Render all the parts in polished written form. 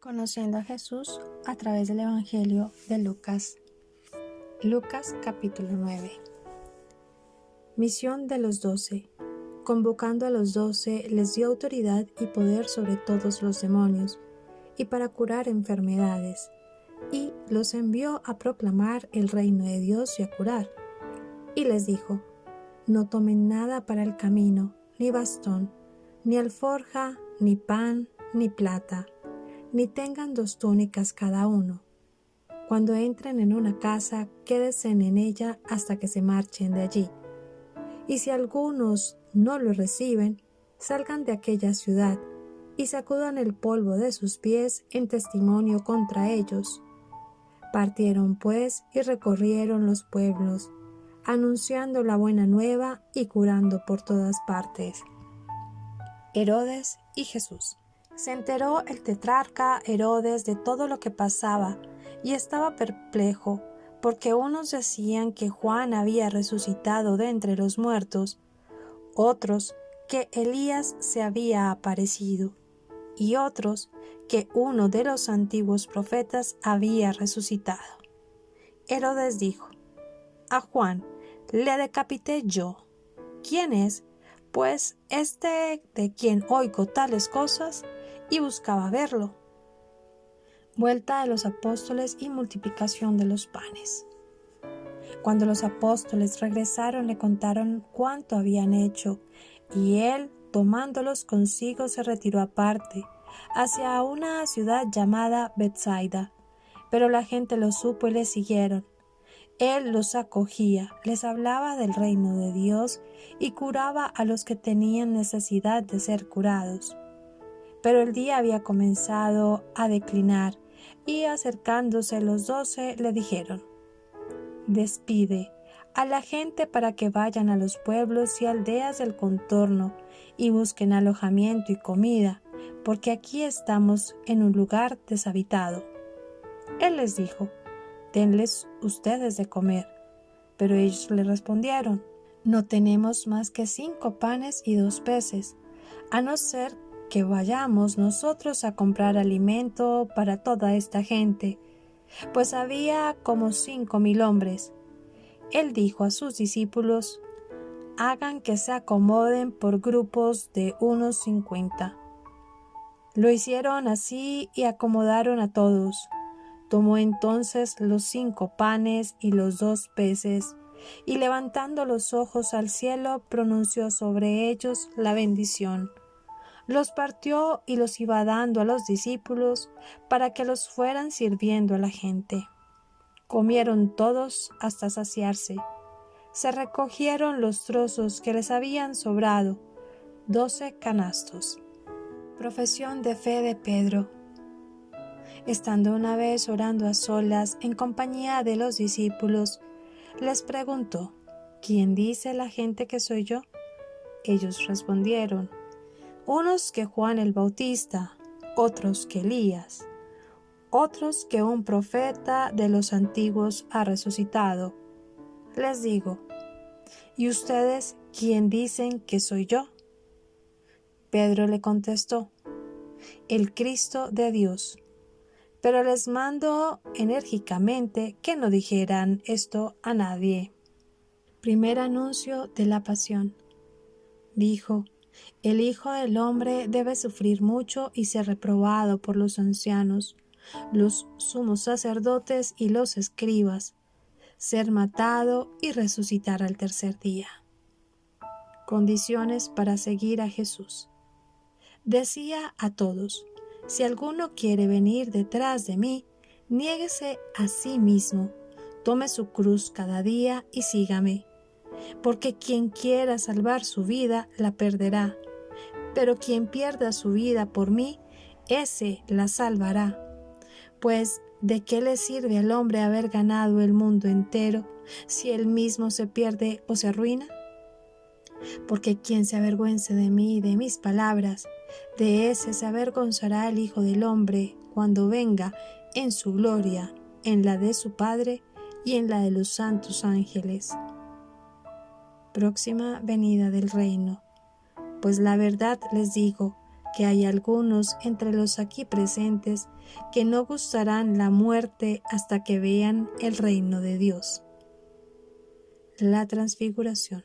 Conociendo a Jesús a través del Evangelio de Lucas. Lucas capítulo 9. Misión de los 12. Convocando a los 12, les dio autoridad y poder sobre todos los demonios, y para curar enfermedades, y los envió a proclamar el reino de Dios y a curar. Y les dijo: no tomen nada para el camino, ni bastón, ni alforja, ni pan, ni plata, ni tengan 2 túnicas cada uno. Cuando entren en una casa, quédense en ella hasta que se marchen de allí. Y si algunos no lo reciben, salgan de aquella ciudad y sacudan el polvo de sus pies en testimonio contra ellos. Partieron pues y recorrieron los pueblos, anunciando la buena nueva y curando por todas partes. Herodes y Jesús. Se enteró el tetrarca Herodes de todo lo que pasaba y estaba perplejo, porque unos decían que Juan había resucitado de entre los muertos, otros que Elías se había aparecido, y otros que uno de los antiguos profetas había resucitado. Herodes dijo: a Juan le decapité yo. ¿Quién es, pues, este de quien oigo tales cosas? Y buscaba verlo. Vuelta de los apóstoles y multiplicación de los panes. Cuando los apóstoles regresaron, le contaron cuánto habían hecho, y él, tomándolos consigo, se retiró aparte, hacia una ciudad llamada Betsaida. Pero la gente lo supo y le siguieron. Él los acogía, les hablaba del reino de Dios y curaba a los que tenían necesidad de ser curados. Pero el día había comenzado a declinar, y acercándose los 12 le dijeron: despide a la gente para que vayan a los pueblos y aldeas del contorno y busquen alojamiento y comida, porque aquí estamos en un lugar deshabitado. Él les dijo: denles ustedes de comer. Pero ellos le respondieron: no tenemos más que 5 panes y 2 peces, a no ser que vayamos nosotros a comprar alimento para toda esta gente, pues había como 5.000 hombres. Él dijo a sus discípulos: hagan que se acomoden por grupos de unos 50. Lo hicieron así y acomodaron a todos. Tomó entonces los 5 panes y los 2 peces, y levantando los ojos al cielo, pronunció sobre ellos la bendición. Los partió y los iba dando a los discípulos para que los fueran sirviendo a la gente. Comieron todos hasta saciarse. Se recogieron los trozos que les habían sobrado, 12 canastos. Profesión de fe de Pedro. Estando una vez orando a solas en compañía de los discípulos, les preguntó: ¿quién dice la gente que soy yo? Ellos respondieron: unos que Juan el Bautista, otros que Elías, otros que un profeta de los antiguos ha resucitado. Les digo: ¿y ustedes quién dicen que soy yo? Pedro le contestó: el Cristo de Dios. Pero les mandó enérgicamente que no dijeran esto a nadie. Primer anuncio de la pasión. Dijo: el Hijo del Hombre debe sufrir mucho y ser reprobado por los ancianos, los sumos sacerdotes y los escribas, ser matado y resucitar al tercer día. Condiciones para seguir a Jesús. Decía a todos: si alguno quiere venir detrás de mí, niéguese a sí mismo, tome su cruz cada día y sígame. Porque quien quiera salvar su vida, la perderá. Pero quien pierda su vida por mí, ese la salvará. Pues, ¿de qué le sirve al hombre haber ganado el mundo entero, si él mismo se pierde o se arruina? Porque quien se avergüence de mí y de mis palabras, de ese se avergonzará el Hijo del Hombre cuando venga en su gloria, en la de su Padre y en la de los santos ángeles. Próxima venida del reino. Pues la verdad les digo que hay algunos entre los aquí presentes que no gustarán la muerte hasta que vean el reino de Dios. La Transfiguración.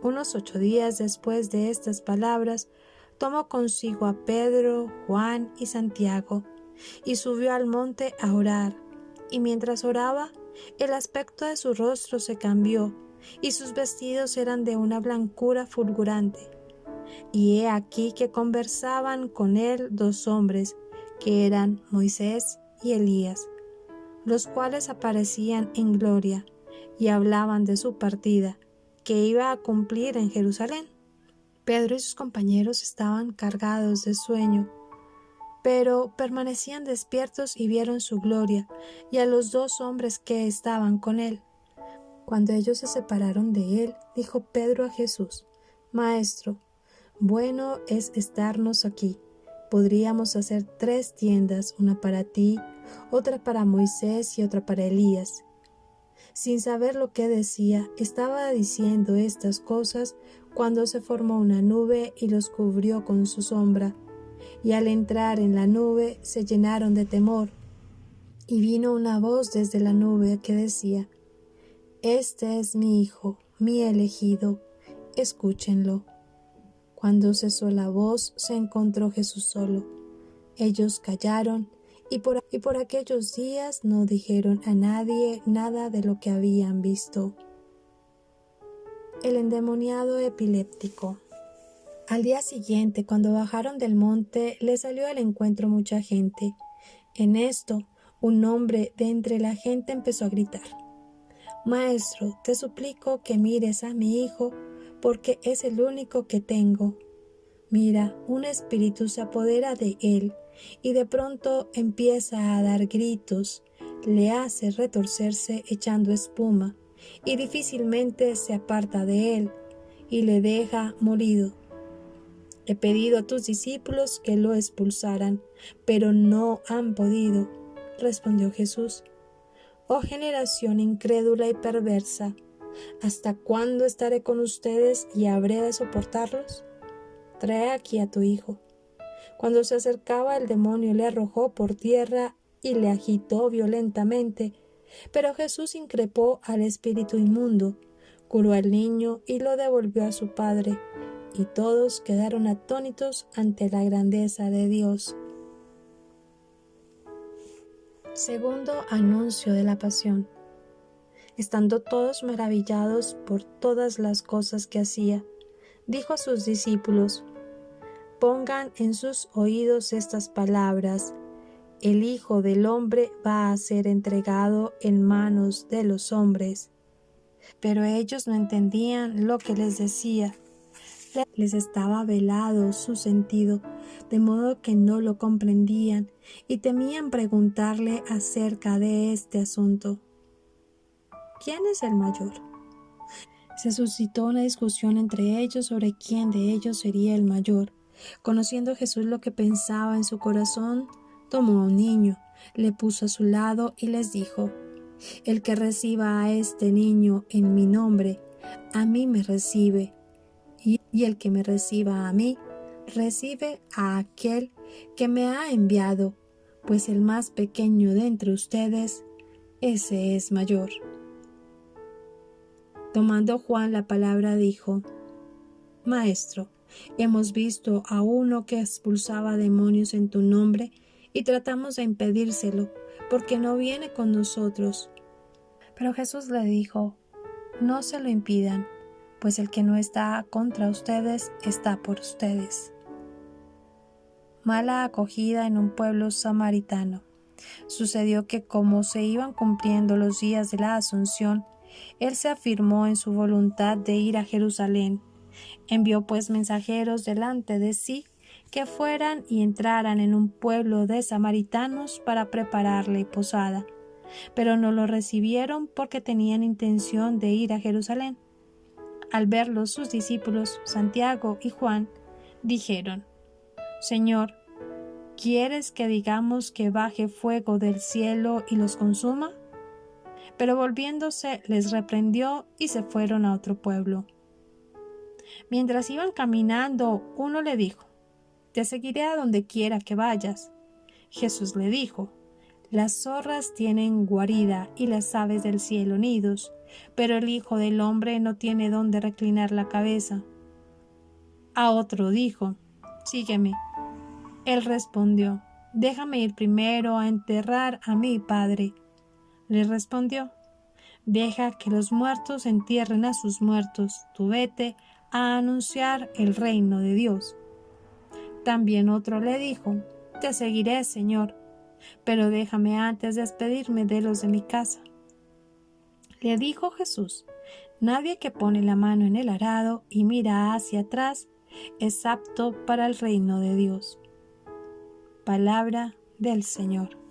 Unos 8 días después de estas palabras, tomó consigo a Pedro, Juan y Santiago, y subió al monte a orar. Y mientras oraba, el aspecto de su rostro se cambió, y sus vestidos eran de una blancura fulgurante. Y he aquí que conversaban con él 2 hombres, que eran Moisés y Elías, los cuales aparecían en gloria, y hablaban de su partida, que iba a cumplir en Jerusalén. Pedro y sus compañeros estaban cargados de sueño, pero permanecían despiertos y vieron su gloria, y a los 2 hombres que estaban con él. Cuando ellos se separaron de él, dijo Pedro a Jesús: Maestro, bueno es estarnos aquí. Podríamos hacer 3 tiendas, una para ti, otra para Moisés y otra para Elías. Sin saber lo que decía, estaba diciendo estas cosas cuando se formó una nube y los cubrió con su sombra. Y al entrar en la nube se llenaron de temor. Y vino una voz desde la nube que decía: Este es mi Hijo, mi elegido, escúchenlo. Cuando cesó la voz, se encontró Jesús solo. Ellos callaron, y por aquellos días no dijeron a nadie nada de lo que habían visto. El endemoniado epiléptico. Al día siguiente, cuando bajaron del monte, le salió al encuentro mucha gente. En esto, un hombre de entre la gente empezó a gritar: Maestro, te suplico que mires a mi hijo, porque es el único que tengo. Mira, un espíritu se apodera de él, y de pronto empieza a dar gritos, le hace retorcerse echando espuma, y difícilmente se aparta de él, y le deja molido. He pedido a tus discípulos que lo expulsaran, pero no han podido, respondió Jesús. Oh generación incrédula y perversa, ¿hasta cuándo estaré con ustedes y habré de soportarlos? Trae aquí a tu hijo. Cuando se acercaba, el demonio le arrojó por tierra y le agitó violentamente, pero Jesús increpó al espíritu inmundo, curó al niño y lo devolvió a su padre, y todos quedaron atónitos ante la grandeza de Dios. Segundo anuncio de la pasión. Estando todos maravillados por todas las cosas que hacía, dijo a sus discípulos: Pongan en sus oídos estas palabras: el Hijo del Hombre va a ser entregado en manos de los hombres. Pero ellos no entendían lo que les decía. Les estaba velado su sentido, de modo que no lo comprendían y temían preguntarle acerca de este asunto. ¿Quién es el mayor? Se suscitó una discusión entre ellos sobre quién de ellos sería el mayor. Conociendo Jesús lo que pensaba en su corazón, tomó a un niño, le puso a su lado y les dijo: El que reciba a este niño en mi nombre, a mí me recibe, y el que me reciba a mí, recibe a aquel que me ha enviado, pues el más pequeño de entre ustedes, ese es mayor. Tomando Juan la palabra, dijo: Maestro, hemos visto a uno que expulsaba demonios en tu nombre y tratamos de impedírselo, porque no viene con nosotros. Pero Jesús le dijo: No se lo impidan, pues el que no está contra ustedes está por ustedes. Mala acogida en un pueblo samaritano. Sucedió que, como se iban cumpliendo los días de la Asunción, él se afirmó en su voluntad de ir a Jerusalén. Envió pues mensajeros delante de sí, que fueran y entraran en un pueblo de samaritanos para prepararle posada. Pero no lo recibieron porque tenían intención de ir a Jerusalén. Al verlos sus discípulos, Santiago y Juan, dijeron: Señor, ¿quieres que digamos que baje fuego del cielo y los consuma? Pero volviéndose les reprendió y se fueron a otro pueblo. Mientras iban caminando, uno le dijo: te seguiré a donde quiera que vayas. Jesús le dijo, las zorras tienen guarida y las aves del cielo nidos, pero el Hijo del Hombre no tiene dónde reclinar la cabeza. A otro dijo, sígueme. Él respondió, déjame ir primero a enterrar a mi padre. Le respondió, deja que los muertos entierren a sus muertos, tú vete a anunciar el reino de Dios. También otro le dijo, te seguiré, Señor, pero déjame antes despedirme de los de mi casa. Le dijo Jesús, nadie que pone la mano en el arado y mira hacia atrás es apto para el reino de Dios. Palabra del Señor.